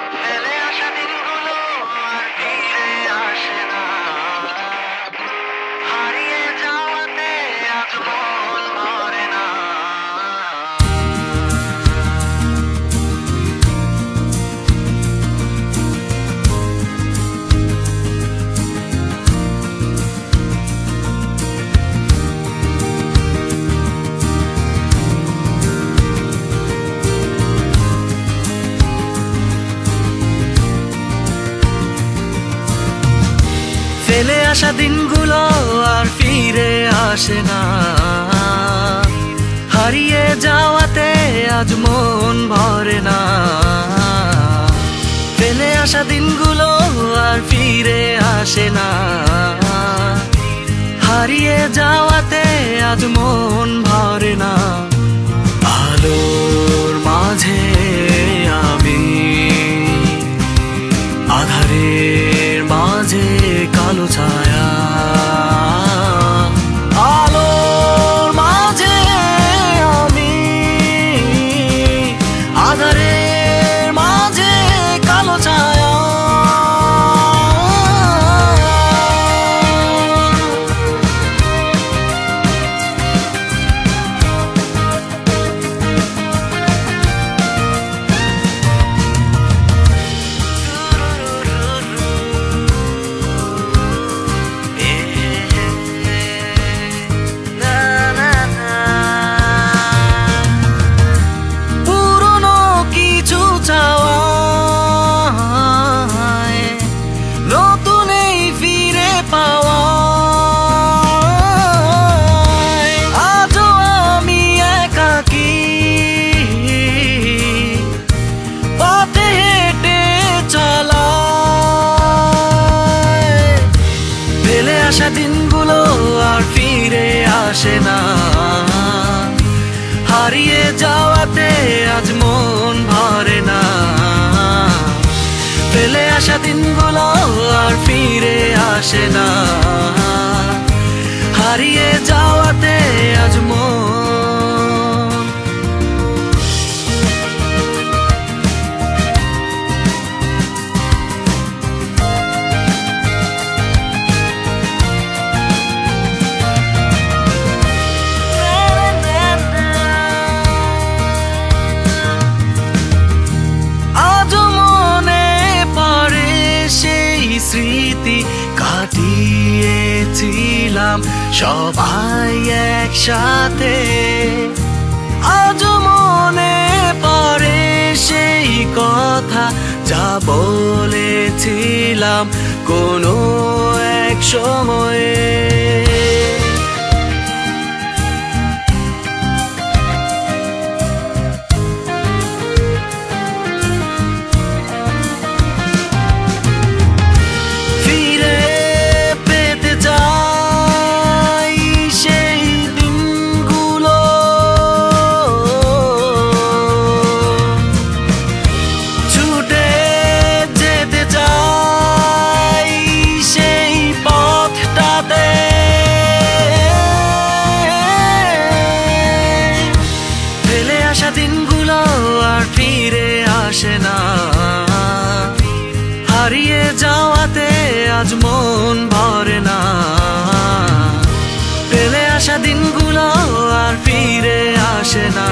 ফেলে আসা দিনগুলো আর ফিরে আসে না, হারিয়ে যাওয়াতে আজ মন ভরে না। ফেলে আসা দিনগুলো আর ফিরে আসে না, হারিয়ে যাওয়াতে আজ মন ভরে না। ফেলে আসা দিনগুলো আর ফিরে আসে না, হারিয়ে যাওয়াতে আজ মন ভরে না। আলোর মাঝে আমি, আধারের মাঝে কালো ছায়া। আলোর মাঝে আমি, আধারের মাঝে কালো ছায়া। আসা দিনগুলো আর ফিরে আসে না, হারিয়ে যাওয়াতে আজ মন ভরে না। ফেলে আসা দিনগুলো আর ফিরে আসে না, হারিয়ে যাওয়াতে আজ মন। স্মৃতি কাটিয়েছিলাম সবাই একসাথে, আজ মনে পড়ে সেই কথা যা বলেছিলাম কোনো এক সময়ে। দিনগুলো আর ফিরে আসে না, হারিয়ে যাওয়াতে আজ মন ভরে না। ফেলে আসা দিনগুলো আর ফিরে আসে না।